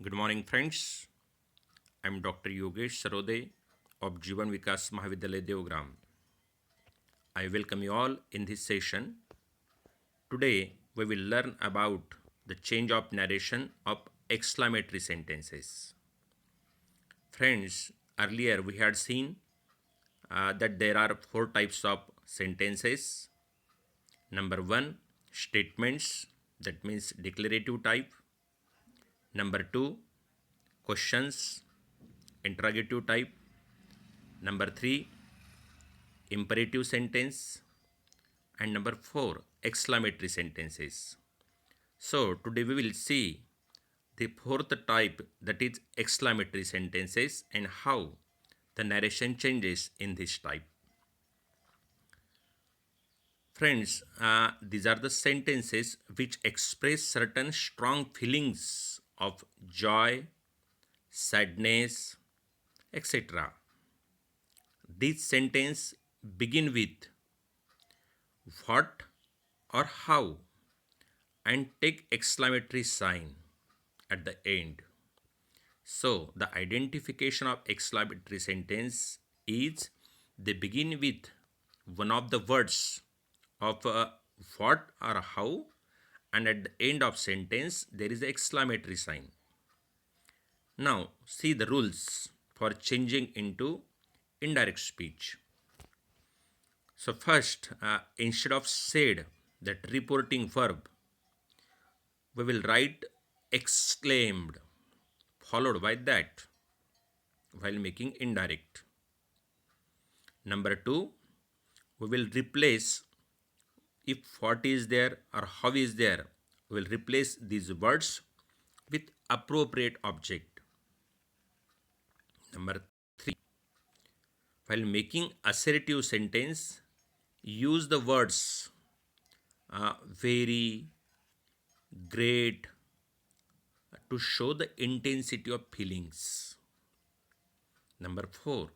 Good morning, friends. I'm Dr. Yogesh Sarode of Jivan Vikas Mahavidyalaya Devgram. I welcome you all in this session. Today, we will learn about the change of narration of exclamatory sentences. Friends, earlier we had seen that there are four types of sentences. Number one, statements, that means declarative type. Number two, questions, interrogative type. Number three, imperative sentence. And number four, exclamatory sentences. So today we will see the fourth type, that is exclamatory sentences, and how the narration changes in this type. Friends, these are the sentences which express certain strong feelings of joy, sadness, etc. These sentences begin with what or how and take exclamatory sign at the end. So the identification of exclamatory sentence is they begin with one of the words of what or how, and at the end of sentence there is an exclamatory sign. Now see the rules for changing into indirect speech. So first, instead of said, that reporting verb, we will write exclaimed followed by that while making indirect. Number two, we will replace, if what is there or how is there, we will replace these words with appropriate object. Number three, while making assertive sentence, use the words very, great to show the intensity of feelings. Number four,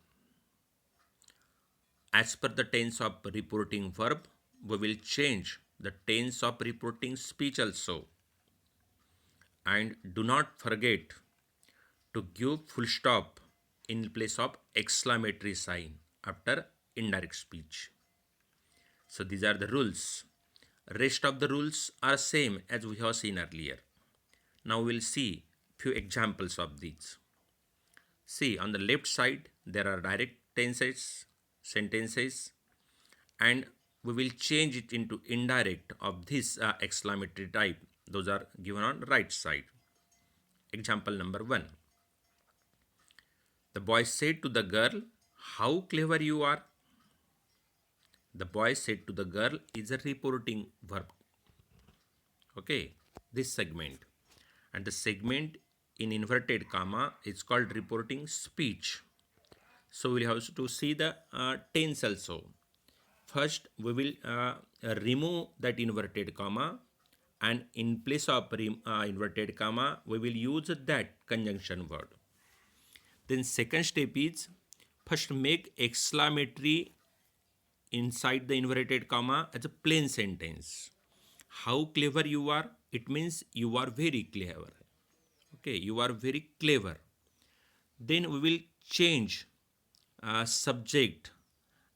as per the tense of reporting verb, we will change the tense of reporting speech also. And do not forget to give full stop in place of exclamatory sign after indirect speech. So these are the rules. Rest of the rules are same as we have seen earlier. Now we'll see few examples of these. See, on the left side there are direct tenses, sentences, and we will change it into indirect of this exclamatory type. Those are given on right side. Example number one. The boy said to the girl, "How clever you are." The boy said to the girl is a reporting verb. Okay, this segment. And the segment in inverted comma is called reporting speech. So we'll have to see the tense also. First, we will remove that inverted comma, and in place of inverted comma, we will use that conjunction word. Then second step is first make exclamatory inside the inverted comma as a plain sentence. How clever you are, it means you are very clever. Okay, you are very clever. Then we will change subject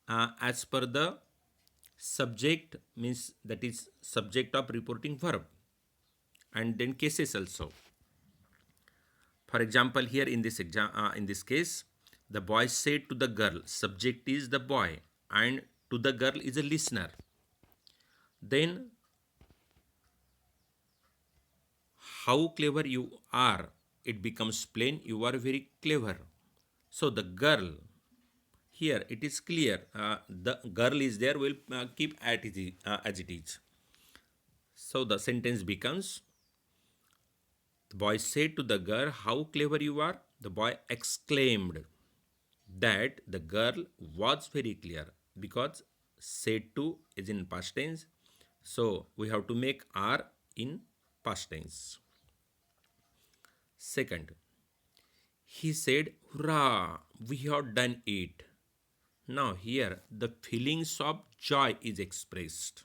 as per the subject, means that is subject of reporting verb, and then cases also. For example, here in this case, the boy said to the girl, subject is the boy and to the girl is a listener. Then how clever you are, it becomes plain, you are very clever. So the girl, here it is clear, the girl is there, will keep as it is. So the sentence becomes, the boy said to the girl, "How clever you are." The boy exclaimed that the girl was very clear, because said to is in past tense. So we have to make are in past tense. Second, he said, "Hurrah, we have done it." Now here the feelings of joy is expressed.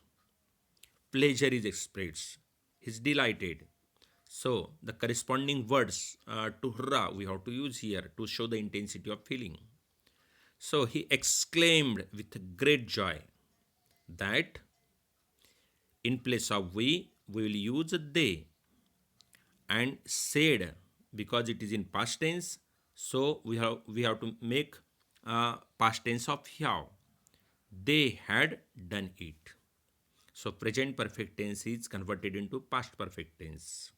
Pleasure is expressed. He's delighted. So the corresponding words to hurrah we have to use here to show the intensity of feeling. So he exclaimed with great joy that in place of we will use they, and said, because it is in past tense, so we have to make past tense of have. They had done it. So present perfect tense is converted into past perfect tense.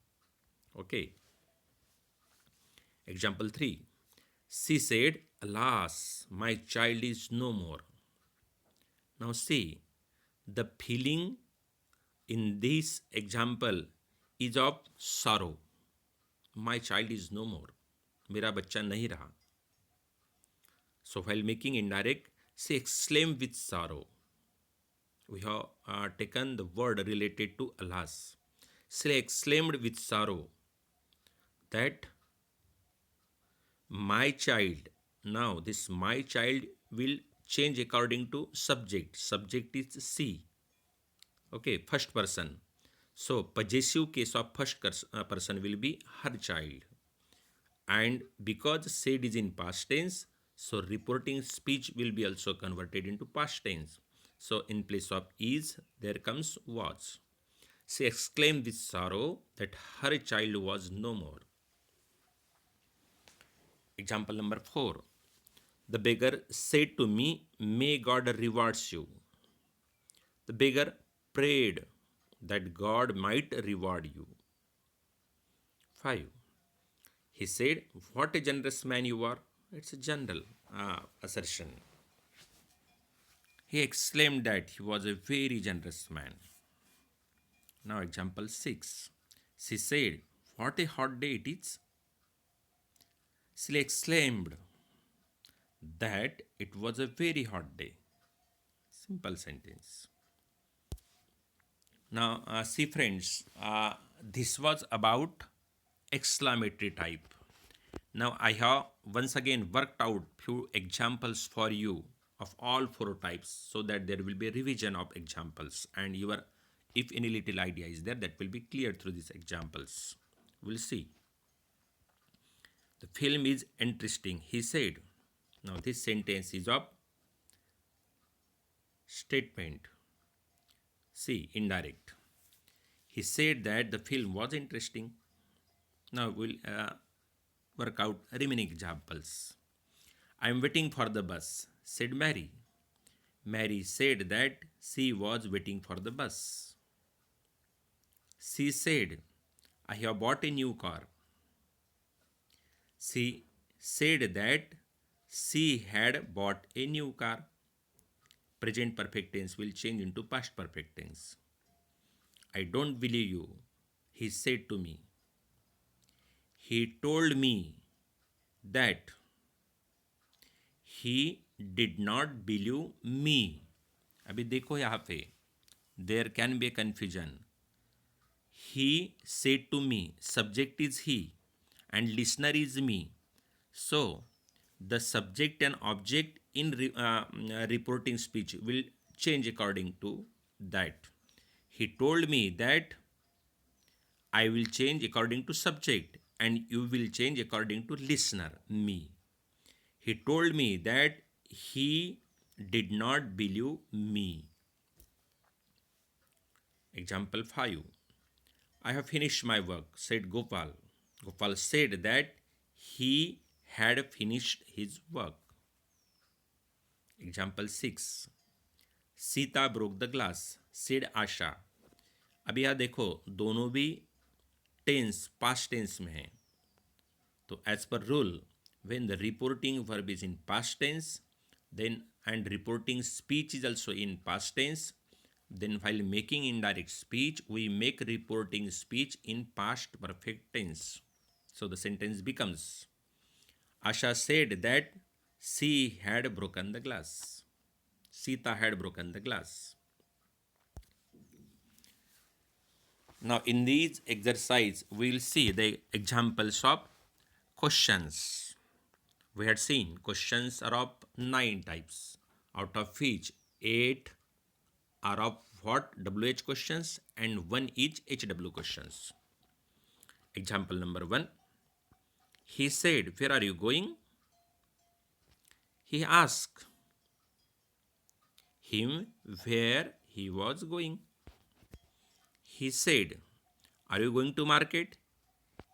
Okay. Example 3. She said, "Alas, my child is no more." Now see, the feeling in this example is of sorrow. My child is no more. मेरा बच्चा नहीं रहा. So while making indirect, she exclaimed with sorrow. We have taken the word related to alas. She exclaimed with sorrow that my child, now this my child will change according to subject. Subject is she. Okay, first person. So possessive case of first person will be her child. And because said is in past tense, so reporting speech will be also converted into past tense. So in place of is, there comes was. She exclaimed with sorrow that her child was no more. Example number 4. The beggar said to me, "May God rewards you." The beggar prayed that God might reward you. 5. He said, "What a generous man you are." It's a general assertion. He exclaimed that he was a very generous man. Now, example 6. She said, "What a hot day it is." She exclaimed that it was a very hot day. Simple sentence. Now, see friends, this was about exclamatory type. Now, I have once again worked out few examples for you of all four types, so that there will be a revision of examples, and your, if any little idea is there, that will be clear through these examples. We'll see. The film is interesting, he said. Now, this sentence is of statement. See, indirect. He said that the film was interesting. Now, we'll work out remaining examples. "I am waiting for the bus," said Mary. Mary said that she was waiting for the bus. She said, "I have bought a new car." She said that she had bought a new car. Present perfect tense will change into past perfect tense. "I don't believe you," he said to me. He told me that he did not believe me. अभी देखो यहाँ पे, there can be a confusion. He said to me, subject is he and listener is me. So the subject and object in reporting speech will change according to that. He told me that I will change according to subject and you will change according to listener, me. He told me that he did not believe me. Example 5. "I have finished my work," said Gopal. Gopal said that he had finished his work. Example 6. "Sita broke the glass," said Asha. अब यह देखो, दोनों भी tense past tense में है. तो as per rule, when the reporting verb is in past tense, then and reporting speech is also in past tense, then while making indirect speech we make reporting speech in past perfect tense. So the sentence becomes, Asha said that she had broken the glass. Sita had broken the glass. Now in these exercise we will see the examples of questions. We had seen questions are of 9 types, out of which 8 are of what? WH questions and 1 is HW questions. Example number 1. He said, "Where are you going?" He asked him where he was going. He said, "Are you going to market?"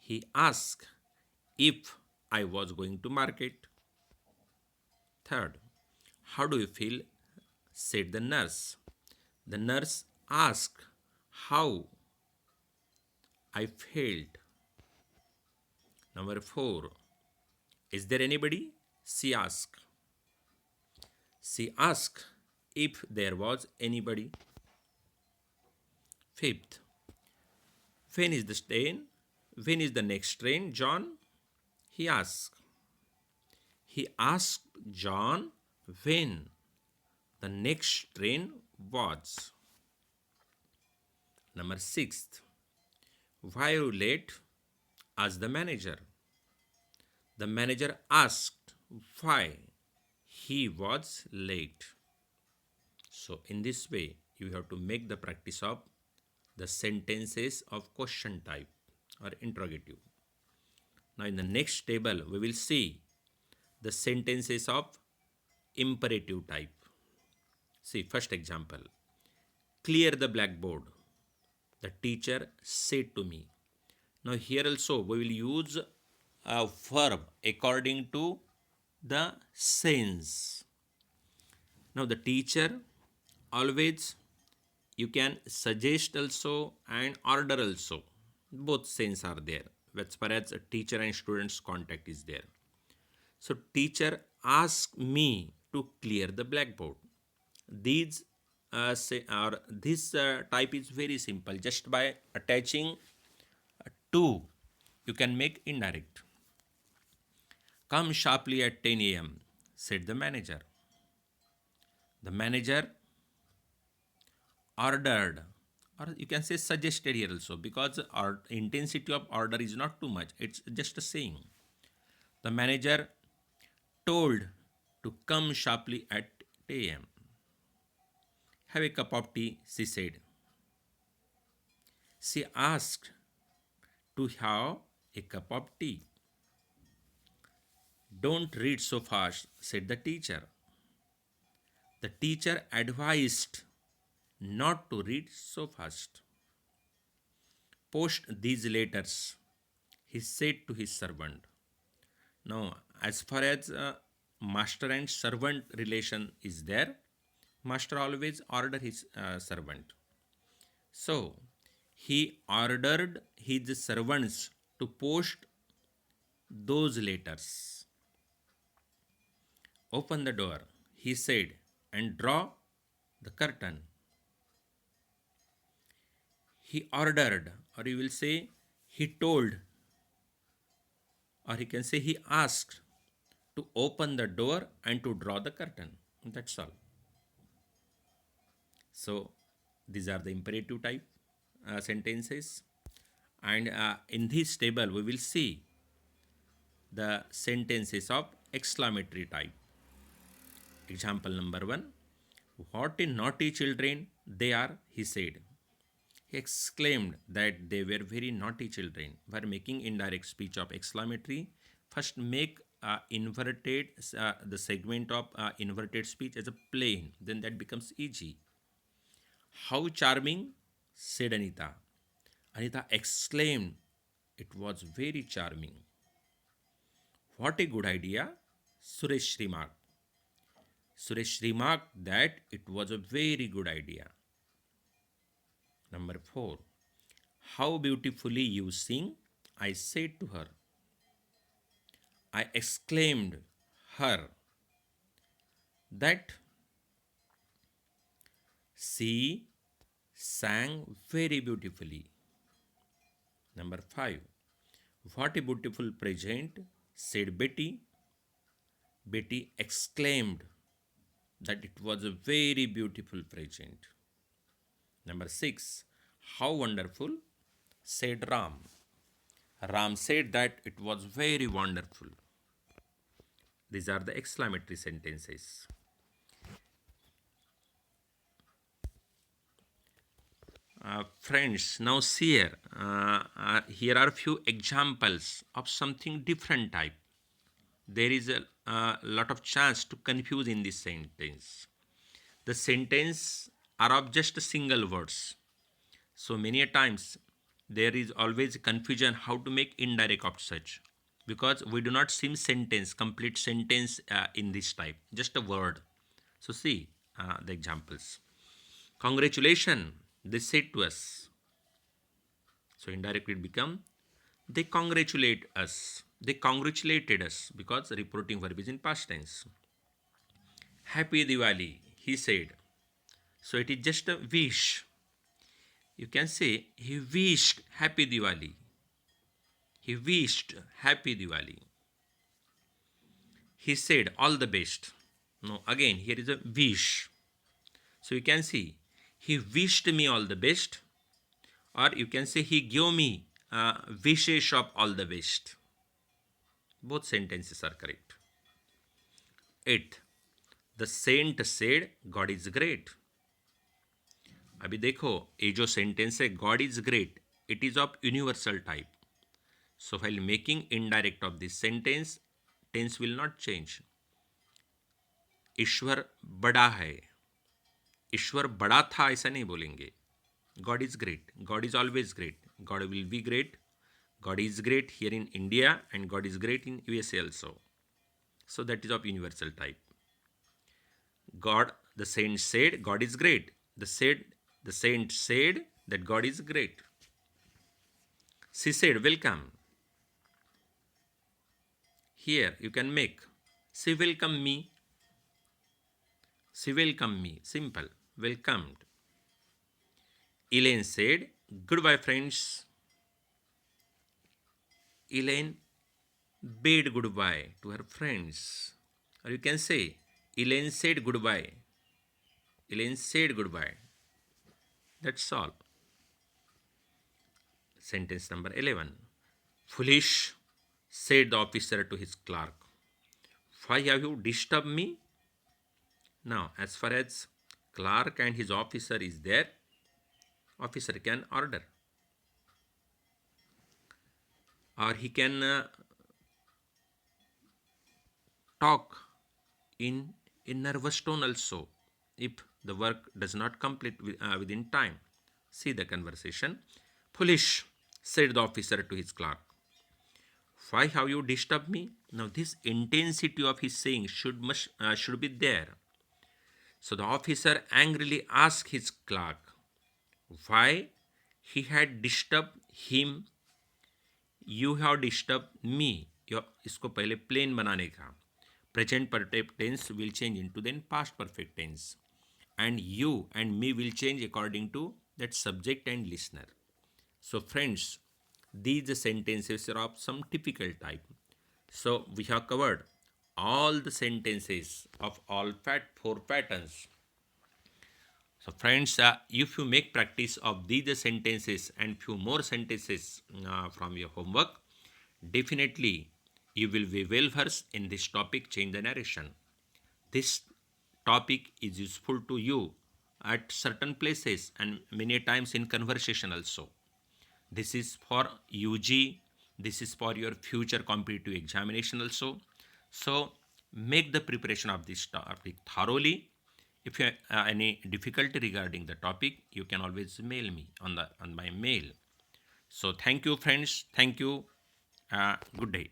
He asked if I was going to market. Third, "How do you feel?" said the nurse. The nurse asked how I felt. Number 4, "Is there anybody?" She asked. She asked if there was anybody. Fifth, when is the train? When is the next train, John? He asked. He asked John when the next train was. Number 6, "Why are you late?" asked the manager. The manager asked why he was late. So, in this way, you have to make the practice of the sentences of question type or interrogative. Now, in the next table, we will see the sentences of imperative type. See, first example: "Clear the blackboard," the teacher said to me. Now, here also we will use a verb according to the sense. Now, the teacher always, you can suggest also and order also. Both sense are there as far as a teacher and students contact is there. So, teacher asked me to clear the blackboard. These this type is very simple. Just by attaching to, you can make indirect. "Come sharply at 10 a.m., said the manager. The manager ordered, or you can say suggested here also, because our intensity of order is not too much, it's just a saying. The manager told to come sharply at 10 a.m. "Have a cup of tea," she said. She asked to have a cup of tea. "Don't read so fast," said the teacher. The teacher advised not to read so fast. "Post these letters," he said to his servant. Now, as far as master and servant relation is there, master always order his servant. So, he ordered his servants to post those letters. "Open the door," he said, "and draw the curtain." He ordered, or you will say he told, or you can say he asked to open the door and to draw the curtain. That's all. So, these are the imperative type sentences. And in this table, we will see the sentences of exclamatory type. Example number 1. "What a naughty children they are," he said. He exclaimed that they were very naughty children. We are making indirect speech of exclamatory. First, make inverted the segment of inverted speech as a plain. Then that becomes easy. "How charming," said Anita. Anita exclaimed, "It was very charming." "What a good idea," Suresh remarked. Suresh remarked that it was a very good idea. Number 4. "How beautifully you sing," I said to her. I exclaimed her that she sang very beautifully. Number 5. "What a beautiful present," said Betty. Betty exclaimed that it was a very beautiful present. Number 6. "How wonderful," said Ram. Ram said that it was very wonderful. These are the exclamatory sentences. Friends, now see here. Here are few examples of something different type. There is a lot of chance to confuse in this sentence. The sentence are of just single words. So many a times there is always confusion how to make indirect of such, because we do not see sentence, complete sentence in this type, just a word. So see the examples. Congratulations, they said to us. So indirectly it become they congratulate us. They congratulated us because reporting verb is in past tense. Happy Diwali, he said. So it is just a wish. You can say he wished Happy Diwali. He wished Happy Diwali. He said all the best. No, again here is a wish. So you can see he wished me all the best, or you can say he gave me wishes of all the best. Both sentences are correct. 8th, the saint said God is great. अभी देखो ये जो sentence है God is great, it is of universal type. So while making indirect of this sentence, tense will not change. ईश्वर बड़ा है, ईश्वर बड़ा था ऐसा नहीं बोलेंगे. God is great, God is always great, God will be great, God is great here in India and God is great in USA also. So that is of universal type. God, the saint said God is great. The saint said that God is great. She said welcome. Here you can make she welcomed me. She welcomed me. Simple. Welcomed. Elaine said goodbye friends. Elaine bade goodbye to her friends. Or you can say Elaine said goodbye. Elaine said goodbye. That's all. Sentence number 11. Foolish, said the officer to his clerk. Why have you disturbed me? Now, as far as clerk and his officer is there, officer can order. Or he can talk in a nervous tone also if the work does not complete within time. See the conversation. Foolish, said the officer to his clerk. Why have you disturbed me? Now this intensity of his saying should be there. So the officer angrily asked his clerk why he had disturbed him. You have disturbed me. इसको पहले plane बनाने का. Present perfect tense will change into then past perfect tense. And you and me will change according to that subject and listener. So friends, these sentences are of some typical type. So we have covered all the sentences of all four patterns. So friends, if you make practice of these sentences and few more sentences from your homework, definitely you will be well versed in this topic, change the narration. This topic is useful to you at certain places and many times in conversation also. This is for UG, this is for your future competitive examination also. So make the preparation of this topic thoroughly. If you have any difficulty regarding the topic, you can always mail me on my mail. So thank you friends, thank you, good day.